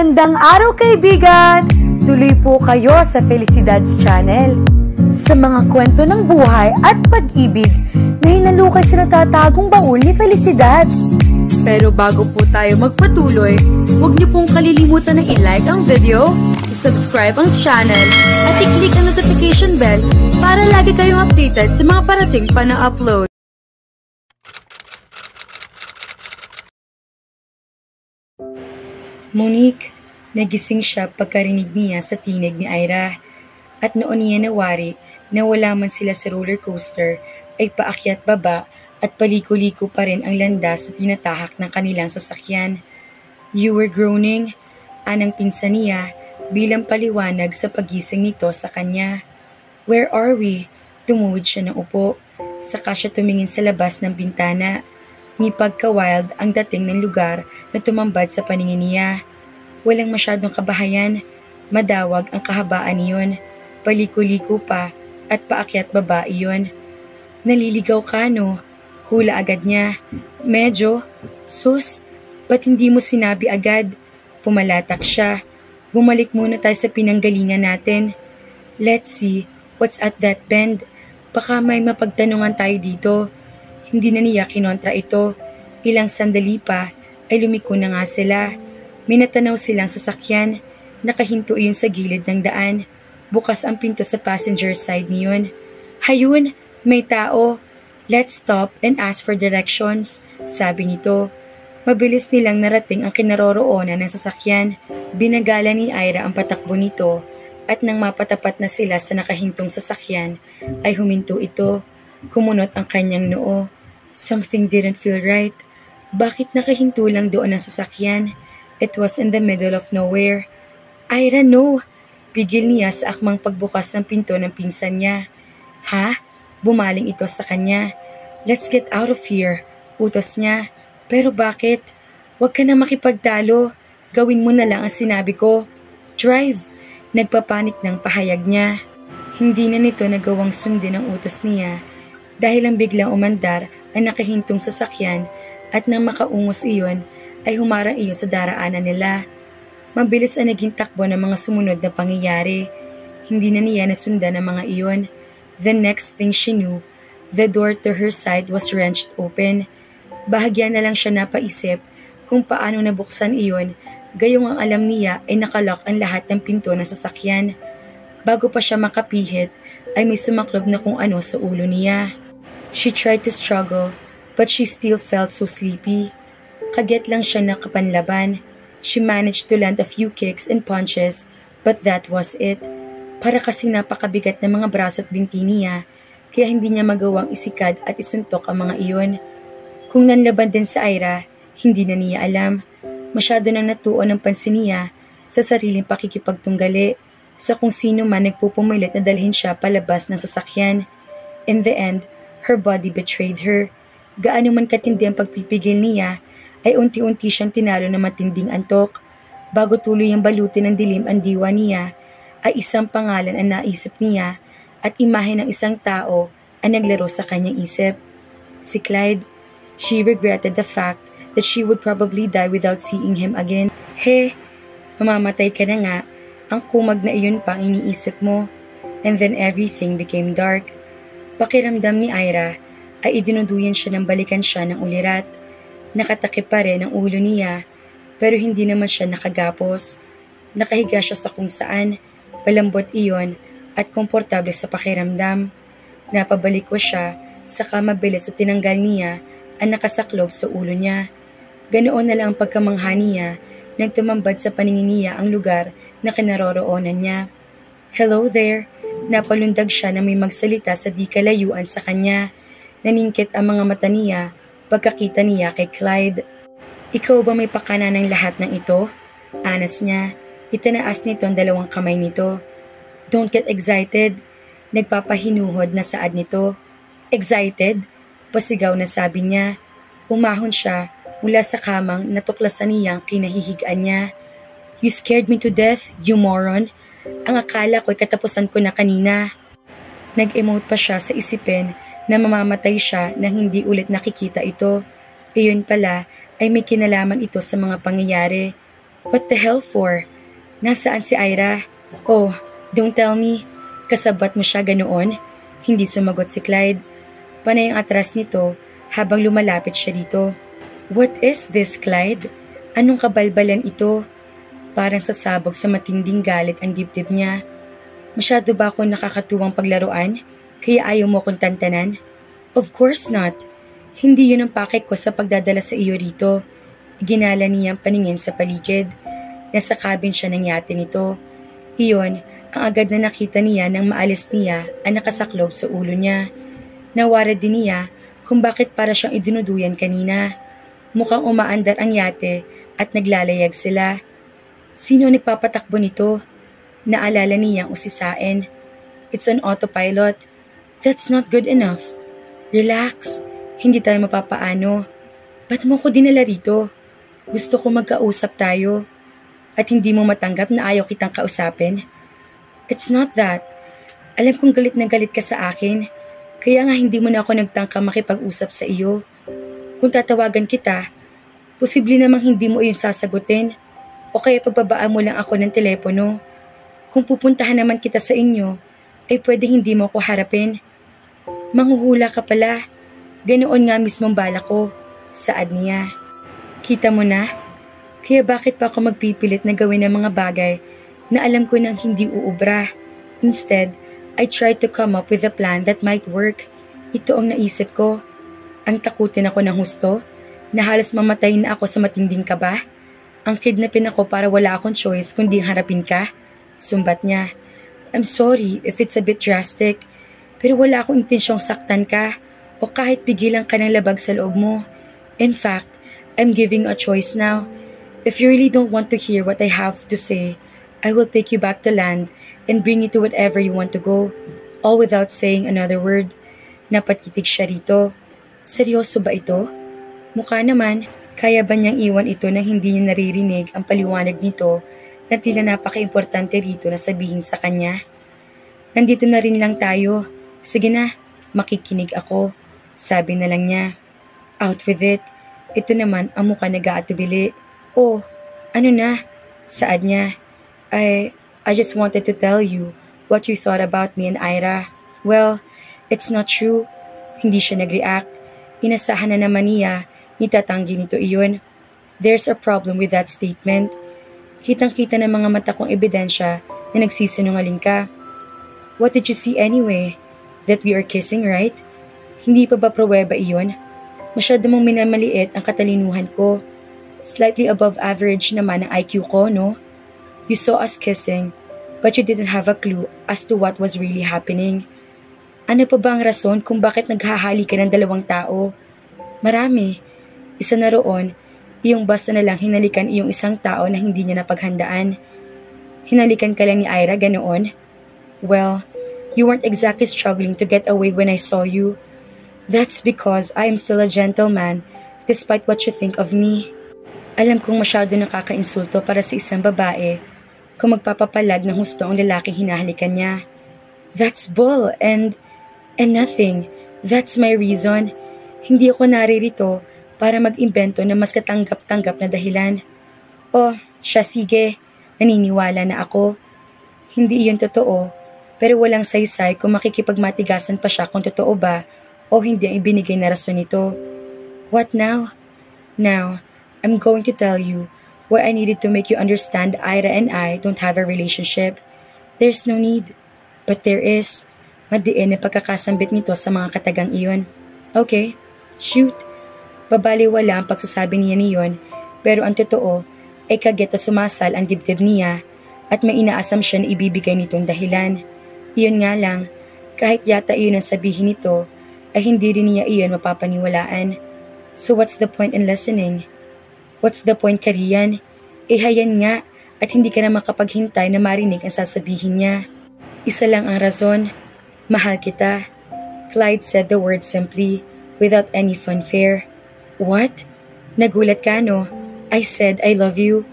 Magandang araw kaibigan! Tuloy po kayo sa Felicidad's Channel. Sa mga kwento ng buhay at pag-ibig na hinalukay sa natatagong baul ni Felicidad. Pero bago po tayo magpatuloy, huwag niyo pong kalilimutan na i-like ang video, i-subscribe ang channel, at i-click ang notification bell para lagi kayong updated sa mga parating pa na upload. Monique, nagising siya pagkarinig niya sa tinig ni Ira. At noon niya nawari na wala man sila sa roller coaster ay paakyat baba at paliko-liko pa rin ang landas sa tinatahak ng kanilang sasakyan. "You were groaning," anang pinsan niya bilang paliwanag sa pagising nito sa kanya. "Where are we?" Tumuwid siya ng upo. Saka siya tumingin sa labas ng bintana. Ni pagka-wild ang dating ng lugar na tumambad sa paningin niya. Walang masyadong kabahayan, madawag ang kahabaan niyon, paliko-liko pa at paakyat baba iyon. "Naliligaw ka no?" Hula agad niya. "Medyo." "Sus, ba't hindi mo sinabi agad?" Pumalatak siya. "Bumalik muna tayo sa pinanggalingan natin. Let's see, what's at that bend? Baka may mapagtanungan tayo dito." Hindi na niya kinontra ito. Ilang sandali pa ay lumiko na nga sila. Minatanaw silang sasakyan. Nakahinto iyon sa gilid ng daan. Bukas ang pinto sa passenger side niyon. "Hayun, may tao. Let's stop and ask for directions," sabi nito. Mabilis nilang narating ang kinaroroonan ng sasakyan. Binagala ni Ira ang patakbo nito at nang mapatapat na sila sa nakahintong sasakyan ay huminto ito. Kumunot ang kanyang noo. Something didn't feel right. Bakit nakahinto lang doon ang sasakyan? It was in the middle of nowhere. "Ira, no!" Pigil niya sa akmang pagbukas ng pinto ng pinsan niya. "Ha?" Bumaling ito sa kanya. "Let's get out of here," utos niya. "Pero bakit? Huwag ka na makipagtalo. Gawin mo na lang ang sinabi ko. Drive!" Nagpapanik ng pahayag niya. Hindi na nito nagawang sundin ang utos niya dahil ang biglang umandar ang nakahintong sasakyan at nang makaungos iyon ay humarang iyon sa daraanan nila. Mabilis ang naging takbo ng mga sumunod na pangyayari. Hindi na niya nasundan ang mga iyon. The next thing she knew, the door to her side was wrenched open. Bahagya na lang siya napaisip kung paano nabuksan iyon, gayong ang alam niya ay nakalock ang lahat ng pinto ng sasakyan. Bago pa siya makapihit ay may sumaklob na kung ano sa ulo niya. She tried to struggle but she still felt so sleepy. Kaget lang siya nakapanlaban. She managed to land a few kicks and punches but that was it. Para kasing napakabigat ng mga braso at binti niya kaya hindi niya magawang isikad at isuntok ang mga iyon. Kung nanlaban din sa Ira, hindi na niya alam. Masyado nang natuon ang pansin niya sa sariling pakikipagtunggali sa kung sino man nagpupumilit na dalhin siya palabas ng sasakyan. In the end, her body betrayed her. Gaano man katindi ang pagpipigil niya, ay unti-unti siyang tinalo ng matinding antok. Bago tuloy ang balutin ng dilim ang diwa niya, ay isang pangalan ang naisip niya at imahe ng isang tao ang naglaro sa kanyang isip. Si Clyde. She regretted the fact that she would probably die without seeing him again. Mamamatay ka na nga. Ang kumag na iyon pang iniisip mo. And then everything became dark. Pakiramdam ni Ira ay idinuduyan siya ng balikan siya ng ulirat. Nakatakip pa rin ang ulo niya pero hindi naman siya nakagapos. Nakahiga siya sa kung saan, malambot iyon at komportable sa pakiramdam. Napabalik ko siya saka mabilis at tinanggal niya ang nakasaklob sa ulo niya. Ganoon na lang ang pagkamangha niya nang tumambad sa paningin niya ang lugar na kinaroroonan niya. "Hello there." Napalundag siya na may magsalita sa di kalayuan sa kanya. Naningkit ang mga mata niya pagkakita niya kay Clyde. "Ikaw ba may pakana ng lahat ng ito?" Anas niya. Itinaas nito ang dalawang kamay nito. "Don't get excited." Nagpapahinuhod na saad nito. "Excited?" Pasigaw na sabi niya. Umahon siya mula sa kamang natuklasan niyang kinahihigaan niya. "You scared me to death, you moron. Ang akala ko'y katapusan ko na kanina." Nag-emote pa siya sa isipin na mamamatay siya nang hindi ulit nakikita ito. Iyon pala ay may kinalaman ito sa mga pangyayari. What the hell for? Nasaan si Ira? Oh, don't tell me. Kasabat mo siya ganoon? Hindi sumagot si Clyde. Panay ang atras nito habang lumalapit siya dito. What is this, Clyde? Anong kabalbalan ito? Parang sasabog sa matinding galit ang dibdib niya. Masyado ba ako nakakatuwang paglaruan? Kaya ayaw mo kong tantanan? Of course not. Hindi yun ang pakay ko sa pagdadala sa iyo rito. Ginala niya ang paningin sa paligid. Nasa cabin siya ng yate nito. Iyon, ang agad na nakita niya nang maalis niya ang nakasaklob sa ulo niya. Nawara din niya kung bakit para siyang idinuduyan kanina. Mukhang umaandar ang yate at naglalayag sila. Sino nagpapatakbo nito? Naalala niyang usisain. It's an autopilot. That's not good enough. Relax. Hindi tayo mapapaano. Ba't mo ko dinala rito? Gusto ko magkausap tayo. At hindi mo matanggap na ayaw kitang kausapin? It's not that. Alam kong galit na galit ka sa akin. Kaya nga hindi mo na ako nagtangka makipag-usap sa iyo. Kung tatawagan kita, posible namang hindi mo iyon sasagutin. O kaya pagbabaan mo lang ako ng telepono. Kung pupuntahan naman kita sa inyo, ay pwede hindi mo ako harapin. Manghuhula ka pala. Ganoon nga mismong bala ko. Saad niya. Kita mo na? Kaya bakit pa ako magpipilit na gawin ang mga bagay na alam ko nang hindi uubra? Instead, I tried to come up with a plan that might work. Ito ang naisip ko. Ang takutin ako ng husto, na halos mamatay na ako sa matinding kaba. Ang kidnapin ako para wala akong choice kundi harapin ka. Sumbat niya. I'm sorry if it's a bit drastic, pero wala akong intensyong saktan ka o kahit pigilan ka ng labag sa loob mo. In fact, I'm giving you a choice now. If you really don't want to hear what I have to say, I will take you back to land and bring you to whatever you want to go, all without saying another word. Napatitig siya rito. Seryoso ba ito? Mukha naman, kaya ba niyang iwan ito nang hindi niya naririnig ang paliwanag nito na tila napaka-importante rito na sabihin sa kanya? Nandito na rin lang tayo. Sige na, makikinig ako. Sabi na lang niya. Out with it. Ito naman ang mukha nag-aatubili. Oh, ano na? Saad niya. I just wanted to tell you what you thought about me and Ira. Well, it's not true. Hindi siya nag-react. Inasahan na naman niya, nitatanggi nito iyon. There's a problem with that statement. Kitang-kita ng mga mata kong ebidensya na nagsisinungaling ka. What did you see anyway? That we are kissing, right? Hindi pa ba pruweba iyon? Masyado mong minamaliit ang katalinuhan ko. Slightly above average naman ang IQ ko, no? You saw us kissing, but you didn't have a clue as to what was really happening. Ano pa ba ang rason kung bakit naghahali ka ng dalawang tao? Marami. Isa na roon, iyong basta na lang hinalikan iyong isang tao na hindi niya napaghandaan. Hinalikan ka lang ni Ira, ganoon? Well, you weren't exactly struggling to get away when I saw you. That's because I am still a gentleman, despite what you think of me. Alam kong masyado nakaka-insulto para sa isang babae kung magpapapalag ng husto ang lalaking hinahalikan niya. That's bull and nothing. That's my reason. Hindi ako naririto para mag-imbento ng mas katanggap-tanggap na dahilan. Oh, siya sige. Naniniwala na ako. Hindi iyon totoo, pero walang saysay kung makikipagmatigasan pa siya kung totoo ba o hindi ang ibinigay na rason nito. What now? Now, I'm going to tell you why I needed to make you understand Ira and I don't have a relationship. There's no need. But there is. Madiin na pagkakasambit nito sa mga katagang iyon. Okay, shoot. Babaliwala ang pagsasabi niya niyon, pero ang totoo ay kaget na sumasal ang dibdib niya at may inaasam siya na ibibigay nitong dahilan. Iyon nga lang, kahit yata iyon ang sabihin nito, ay hindi rin niya iyon mapapaniwalaan. So what's the point in listening? What's the point, Karian? Hayan nga at hindi ka na makapaghintay na marinig ang sasabihin niya. Isa lang ang rason. Mahal kita. Clyde said the word simply, without any fanfare. What? Nagulat ka, no? I said I love you.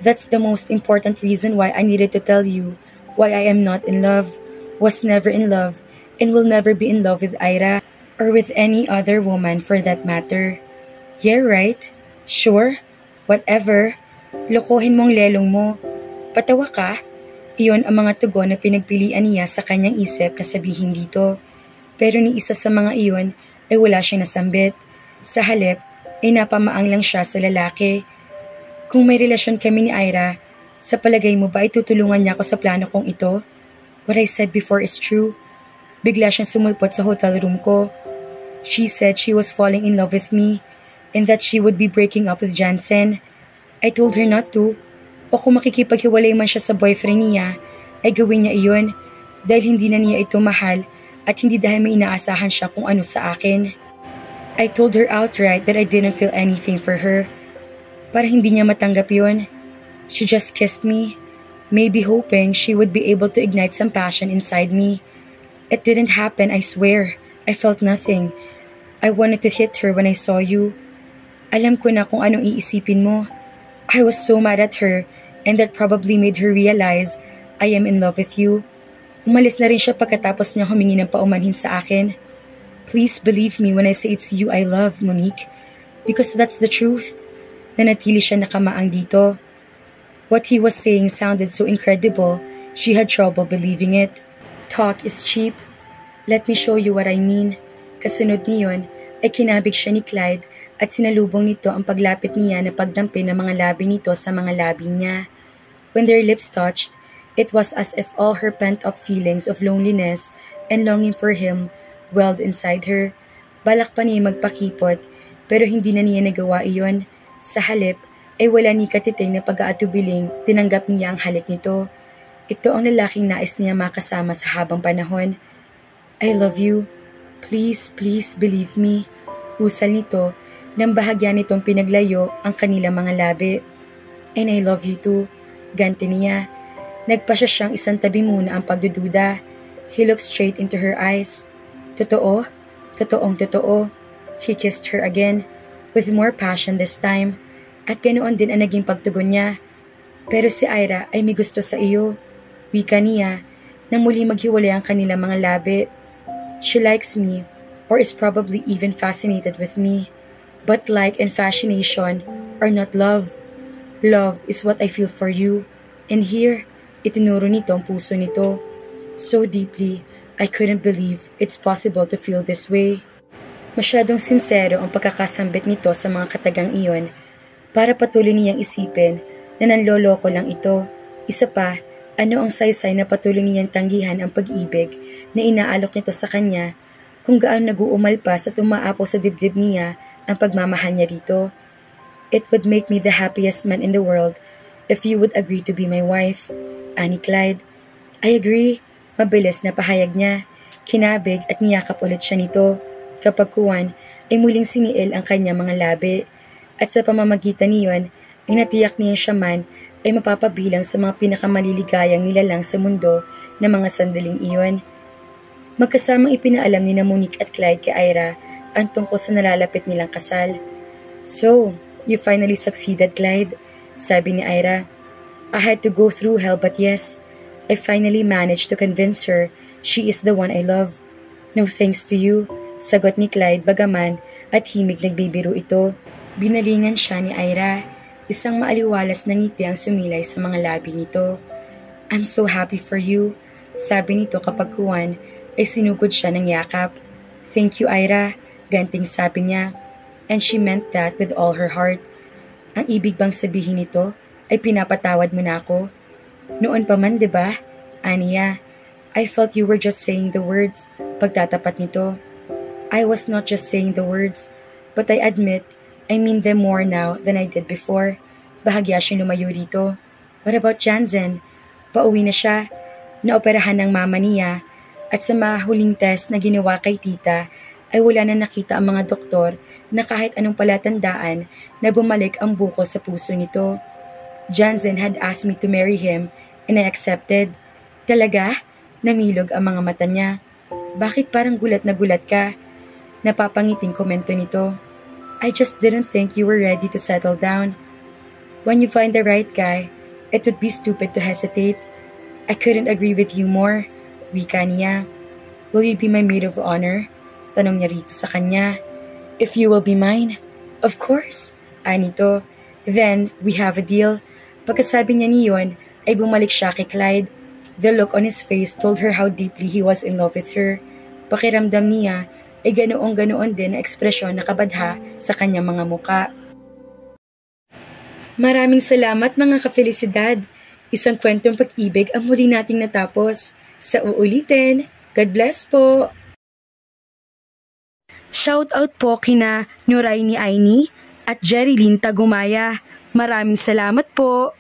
That's the most important reason why I needed to tell you why I am not in love, was never in love, and will never be in love with Ira, or with any other woman for that matter. Yeah, right? Sure? Whatever. Lokohin mong lelong mo. Patawa ka? Iyon ang mga tugon na pinagpilian niya sa kanyang isip na sabihin dito. Pero ni isa sa mga iyon ay wala siyang nasambit. Sa halip ay napamaang lang siya sa lalaki. Kung may relasyon kami ni Ira, sa palagay mo ba ay tutulungan niya ako sa plano kong ito? What I said before is true. Bigla siyang sumulpot sa hotel room ko. She said she was falling in love with me and that she would be breaking up with Jansen. I told her not to. O kung makikipaghiwalay man siya sa boyfriend niya, ay gawin niya iyon dahil hindi na niya ito mahal at hindi dahil may inaasahan siya kung ano sa akin. I told her outright that I didn't feel anything for her. Para hindi niya matanggap yun. She just kissed me, maybe hoping she would be able to ignite some passion inside me. It didn't happen, I swear. I felt nothing. I wanted to hit her when I saw you. Alam ko na kung anong iisipin mo. I was so mad at her and that probably made her realize I am in love with you. Umalis na rin siya pagkatapos niya humingi ng paumanhin sa akin. Please believe me when I say it's you I love, Monique. Because that's the truth. Nanatili siya nakamaang dito. What he was saying sounded so incredible, she had trouble believing it. Talk is cheap. Let me show you what I mean. Kasunod niyon ay kinabig siya ni Clyde at sinalubong nito ang paglapit niya na pagdampi ng mga labi nito sa mga labi niya. When their lips touched, it was as if all her pent-up feelings of loneliness and longing for him welled inside her. Balak pa niya magpakipot pero hindi na niya nagawa iyon. Sa halip ay wala ni katiting na pag-aatubiling tinanggap niya ang halik nito. Ito ang lalaking nais niya makasama sa habang panahon. I love you. Please, please believe me. Usal nito nang bahagya nitong pinaglayo ang kanilang mga labi. And I love you too. Ganti niya. Nagpasya siyang isang tabi muna ang pagdududa. He looked straight into her eyes. Totoo? Totoong totoo. He kissed her again, with more passion this time. At ganoon din ang naging pagtugon niya. Pero si Ira ay may gusto sa iyo. Wika niya nang muli maghiwalay ang kanilang mga labi. She likes me, or is probably even fascinated with me. But like and fascination are not love. Love is what I feel for you. And here, itinuro nito ang puso nito. So deeply, I couldn't believe it's possible to feel this way. Masyadong sincero ang pagkakasambit nito sa mga katagang iyon para patuloy niyang isipin na nanloloko lang ito. Isa pa, ano ang saysay na patuloy niyang tanggihan ang pag-ibig na inaalok nito sa kanya kung gaano nag-uumalpas at umaapaw sa dibdib niya ang pagmamahal niya rito. It would make me the happiest man in the world if you would agree to be my wife. Ani Clyde. I agree. Mabilis na pahayag niya. Kinabig at niyakap ulit siya nito. Kapag kuwan ay muling siniil ang kanyang mga labi. At sa pamamagitan niyon ay natiyak niya siya man ay mapapabilang sa mga pinakamaliligayang nilalang sa mundo na mga sandaling iyon. Magkasamang ipinaalam ni na Monique at Clyde kay Ira ang tungkol sa nalalapit nilang kasal. So, you finally succeeded, Clyde, sabi ni Ira. I had to go through hell but yes, I finally managed to convince her she is the one I love. No thanks to you, sagot ni Clyde bagaman at himig nagbibiro ito. Binalingan siya ni Ira. Isang maaliwalas na ngiti ang sumilay sa mga labi nito. I'm so happy for you, sabi nito kapag kuwan ay sinugod siya ng yakap. Thank you, Ira, ganting sabi niya. And she meant that with all her heart. Ang ibig bang sabihin nito ay pinapatawad mo na ako? Noon pa man, diba? Aniya, I felt you were just saying the words, pagtatapat nito. I was not just saying the words, but I admit I mean them more now than I did before. Bahagya siyang lumayo rito. What about Jansen? Pauwi na siya. Naoperahan ng mama niya. At sa mahuling test na ginawa kay tita, ay wala na nakita ang mga doktor na kahit anong palatandaan na bumalik ang buko sa puso nito. Jansen had asked me to marry him and I accepted. Talaga? Namilog ang mga mata niya. Bakit parang gulat na gulat ka? Napapangiting komento nito. I just didn't think you were ready to settle down. When you find the right guy, it would be stupid to hesitate. I couldn't agree with you more. Wika niya. Will you be my maid of honor? Tanong niya rito sa kanya. If you will be mine? Of course. Anito. Then, we have a deal. Pagkasabi niya niyon, ay bumalik siya kay Clyde. The look on his face told her how deeply he was in love with her. Pakiramdam niya ay ganoong-ganoon din na ekspresyon na kabadha sa kanyang mga muka. Maraming salamat mga ka-Felicidad. Isang kwentong pag-ibig ang muli nating natapos. Sa uulitin, God bless po! Shoutout po kina Nuraini Aini at Jerilyn Tagumaya. Maraming salamat po!